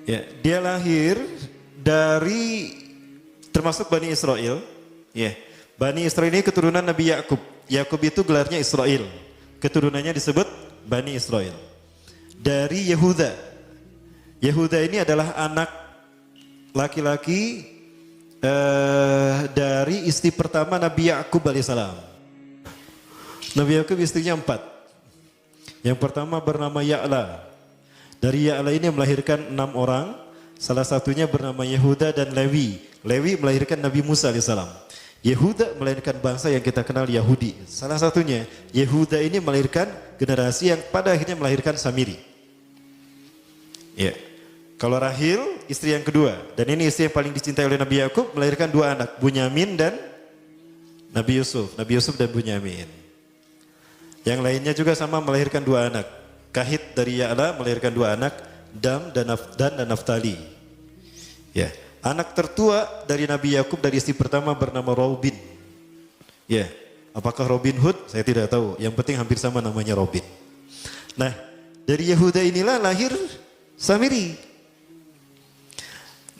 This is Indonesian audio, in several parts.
Ya, dia lahir dari termasuk Bani Israel. Ya, Bani Israel ini keturunan Nabi Yakub. Yakub itu gelarnya Israel. Keturunannya disebut Bani Israel. Dari Yehuda. Yehuda ini adalah anak laki-laki dari istri pertama Nabi Yakub alaihissalam. Nabi Yakub istrinya 4. Yang pertama bernama Ya'la. Dari Ya'la ini melahirkan 6 orang. Salah satunya bernama Yehuda dan Lewi. Lewi melahirkan Nabi Musa alaihissalam. Yehuda melahirkan bangsa yang kita kenal Yahudi. Salah satunya Yehuda ini melahirkan generasi yang pada akhirnya melahirkan Samiri. Ya. Kalau Rahil istri yang kedua, dan ini istri yang paling dicintai oleh Nabi Yakub, melahirkan 2 anak, Bunyamin dan Nabi Yusuf. Nabi Yusuf dan Bunyamin. Yang lainnya juga sama melahirkan 2 anak. Kahit dari Ya'la melahirkan 2 anak, Dam dan Naftali. Ya, anak tertua dari Nabi Yakub dari istri pertama bernama Robin. Ya, apakah Robin Hood? Saya tidak tahu. Yang penting hampir sama namanya Robin. Nah, dari Yehuda inilah lahir Samiri.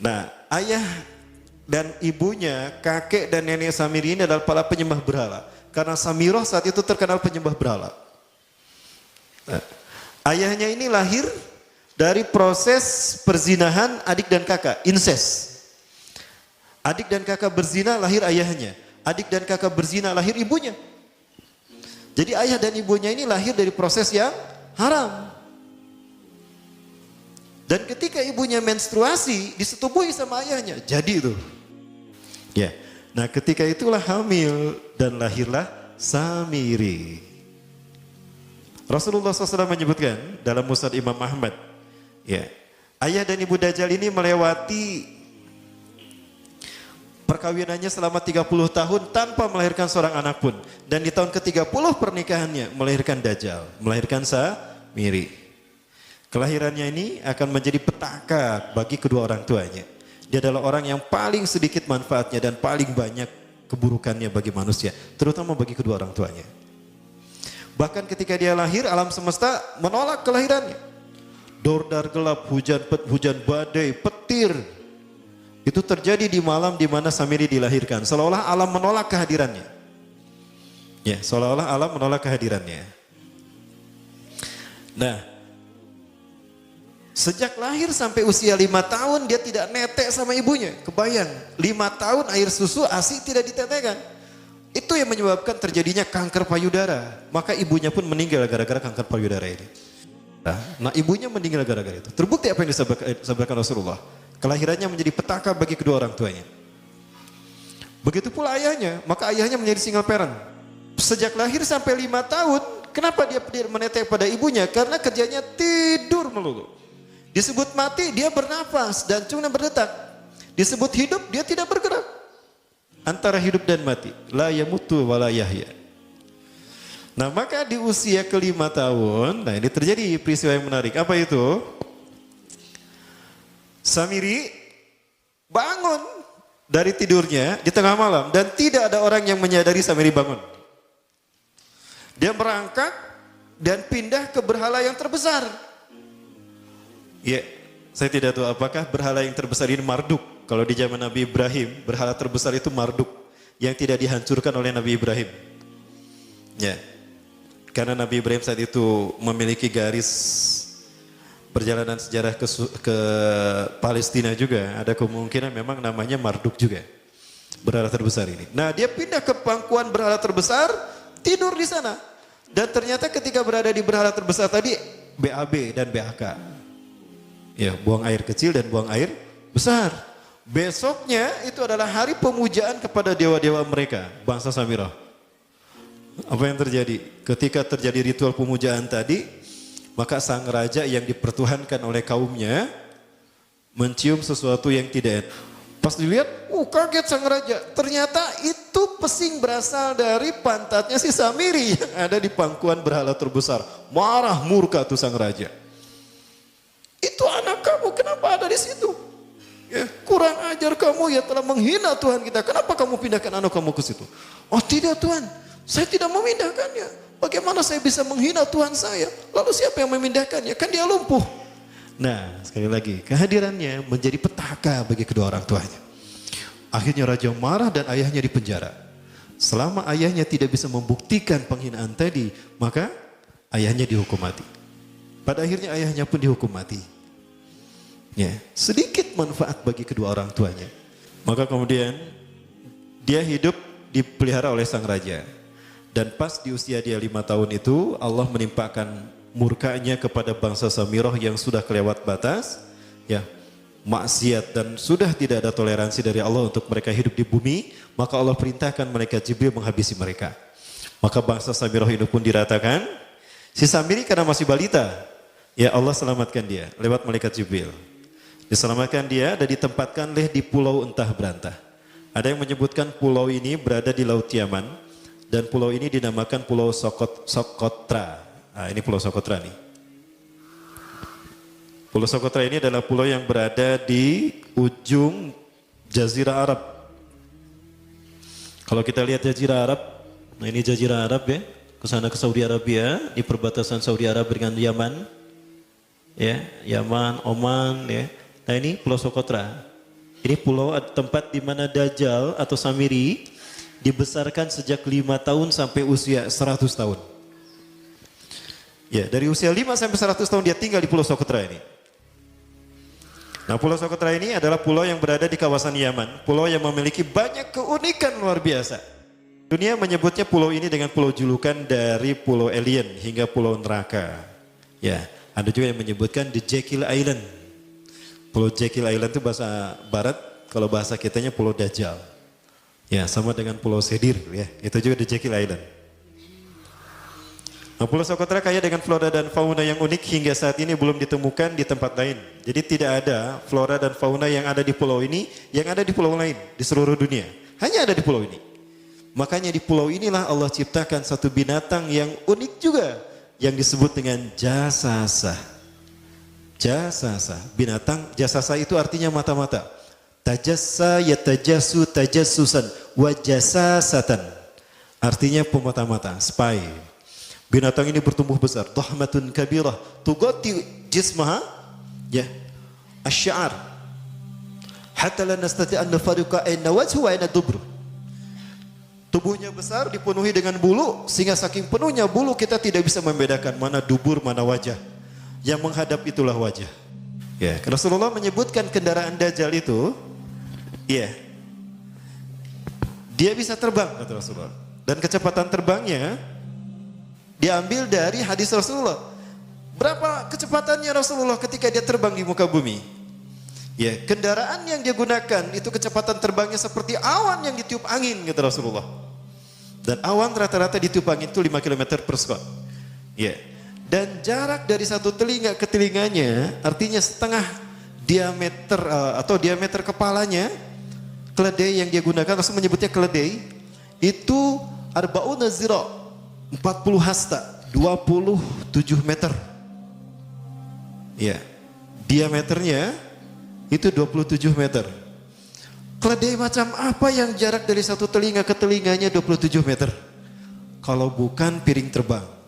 Nah, ayah dan ibunya, kakek dan nenek Samiri ini adalah para penyembah berhala. Karena Samirah saat itu terkenal penyembah berhala. Nah, ayahnya ini lahir dari proses perzinahan adik dan kakak, incest. Adik dan kakak berzina lahir ayahnya. Adik dan kakak berzina lahir ibunya. Jadi ayah dan ibunya ini lahir dari proses yang haram. Dan ketika ibunya menstruasi disetubuhi sama ayahnya, jadi itu. Ya. Nah, ketika itulah hamil dan lahirlah Samiri. Rasulullah SAW menyebutkan dalam Musnad Imam Ahmad, ya, ayah dan ibu Dajjal ini melewati perkawinannya selama 30 tahun tanpa melahirkan seorang anak pun. Dan di tahun ke-30 pernikahannya melahirkan Dajjal, melahirkan Samiri. Kelahirannya ini akan menjadi petaka bagi kedua orang tuanya. Dia adalah orang yang paling sedikit manfaatnya dan paling banyak keburukannya bagi manusia, terutama bagi kedua orang tuanya. Bahkan ketika dia lahir, alam semesta menolak kelahirannya. Dordar gelap, hujan badai, petir. Itu terjadi di malam di mana Samiri dilahirkan. Seolah-olah alam menolak kehadirannya. Ya, seolah-olah alam menolak kehadirannya. Nah, sejak lahir sampai usia 5 tahun dia tidak netek sama ibunya. Kebayang, 5 tahun air susu ASI tidak ditetekkan. Itu yang menyebabkan terjadinya kanker payudara. Maka ibunya pun meninggal gara-gara kanker payudara ini. Nah, ibunya meninggal gara-gara itu. Terbukti apa yang disabdakan Rasulullah. Kelahirannya menjadi petaka bagi kedua orang tuanya. Begitu pula ayahnya, maka ayahnya menjadi single parent. Sejak lahir sampai 5 tahun, kenapa dia menetek pada ibunya? Karena kerjanya tidur melulu. Disebut mati, dia bernafas dan cuma berdetak. Disebut hidup, dia tidak bergerak. Antara hidup dan mati. La yamutu wa la yahya. Nah, maka di usia ke-5 tahun, nah ini terjadi peristiwa yang menarik. Apa itu? Samiri bangun dari tidurnya di tengah malam dan tidak ada orang yang menyadari Samiri bangun. Dia merangkak dan pindah ke berhala yang terbesar. Ya, saya tidak tahu apakah berhala yang terbesar ini Marduk. Kalau di zaman Nabi Ibrahim, berhala terbesar itu Marduk yang tidak dihancurkan oleh Nabi Ibrahim. Ya, karena Nabi Ibrahim saat itu memiliki garis perjalanan sejarah ke Palestina juga. Ada kemungkinan memang namanya Marduk juga, berhala terbesar ini. Nah, dia pindah ke pangkuan berhala terbesar, tidur di sana. Dan ternyata ketika berada di berhala terbesar tadi, BAB dan BAK. Ya, buang air kecil dan buang air besar. Besoknya itu adalah hari pemujaan kepada dewa-dewa mereka, bangsa Samirah. Apa yang terjadi? Ketika terjadi ritual pemujaan tadi, maka sang raja yang dipertuhankan oleh kaumnya mencium sesuatu yang tidak enak. Pas dilihat, kaget sang raja. Ternyata itu pesing berasal dari pantatnya si Samiri yang ada di pangkuan berhala terbesar. Marah murka tuh sang raja. Itu anak kamu, kenapa ada di situ? Ya, kurang ajar kamu, ya telah menghina Tuhan kita. Kenapa kamu pindahkan anak kamu ke situ? Oh tidak Tuhan, saya tidak memindahkannya. Bagaimana saya bisa menghina Tuhan saya? Lalu siapa yang memindahkannya? Kan dia lumpuh. Nah, sekali lagi, kehadirannya menjadi petaka bagi kedua orang tuanya. Akhirnya raja marah dan ayahnya dipenjara. Selama ayahnya tidak bisa membuktikan penghinaan tadi, maka ayahnya dihukum mati. Pada akhirnya ayahnya pun dihukum mati. Ya, sedikit manfaat bagi kedua orang tuanya. Maka kemudian dia hidup dipelihara oleh sang raja. Dan pas di usia dia 5 tahun itu, Allah menimpakan murkanya kepada bangsa Samirah yang sudah kelewat batas, ya, maksiat dan sudah tidak ada toleransi dari Allah untuk mereka hidup di bumi, maka Allah perintahkan malaikat Jibril menghabisi mereka. Maka bangsa Samirah ini pun diratakan. Si Samiri karena masih balita, ya Allah selamatkan dia lewat malaikat Jibril. Diselamatkan dia dan ditempatkan di pulau entah berantah. Ada yang menyebutkan pulau ini berada di Laut Yaman dan pulau ini dinamakan Pulau Socotra. Nah, ini Pulau Socotra nih. Pulau Socotra ini adalah pulau yang berada di ujung Jazirah Arab. Kalau kita lihat Jazirah Arab, nah ini Jazirah Arab ya, ke sana ke Saudi Arabia, di perbatasan Saudi Arab dengan Yaman, ya, Yaman, Oman, ya. Nah ini Pulau Socotra. Ini pulau tempat di mana Dajjal atau Samiri dibesarkan sejak 5 tahun sampai usia 100 tahun. Ya, dari usia 5 sampai 100 tahun dia tinggal di Pulau Socotra ini. Nah, Pulau Socotra ini adalah pulau yang berada di kawasan Yaman, pulau yang memiliki banyak keunikan luar biasa. Dunia menyebutnya pulau ini dengan pulau julukan dari pulau alien hingga pulau neraka. Ya, ada juga yang menyebutkan The Jekyll Island. Pulau Jekyll Island itu bahasa barat, kalau bahasa kitanya Pulau Dajjal. Ya, sama dengan Pulau Sedir ya, itu juga The Jekyll Island. Nah, Pulau Socotra kaya dengan flora dan fauna yang unik hingga saat ini belum ditemukan di tempat lain. Jadi tidak ada flora dan fauna yang ada di pulau ini, yang ada di pulau lain di seluruh dunia. Hanya ada di pulau ini. Makanya di pulau inilah Allah ciptakan satu binatang yang unik juga, yang disebut dengan jasasa. Jasasa, binatang jasasa itu artinya mata-mata. Tajassa yatajassu tajassusan wa jasasatan. Artinya pemata-mata, spy. Binatang ini bertumbuh besar, dhahmatun kabirah, tughatti jismaha, ya, asy-sya'ar. Hatta la nastati' an nafariqa aina wajhu wa aina dubur. Tubuhnya besar dipenuhi dengan bulu sehingga saking penuhnya bulu kita tidak bisa membedakan mana dubur mana wajah. Yang menghadap itulah wajah. Ya, Rasulullah menyebutkan kendaraan Dajjal itu, ya, dia bisa terbang kata Rasulullah. Dan kecepatan terbangnya diambil dari hadis Rasulullah. Berapa kecepatannya Rasulullah ketika dia terbang di muka bumi? Ya, kendaraan yang dia gunakan itu kecepatan terbangnya seperti awan yang ditiup angin kata Rasulullah. Dan awan rata-rata ditiup angin itu 5 km per sekon. Ya. Dan jarak dari satu telinga ke telinganya artinya setengah diameter atau diameter kepalanya, keledai yang dia gunakan, Rasul menyebutnya keledai, itu arba'una zira, 40 hasta, 27 meter. Ya, diameternya itu 27 meter. Keledai macam apa yang jarak dari satu telinga ke telinganya 27 meter? Kalau bukan piring terbang.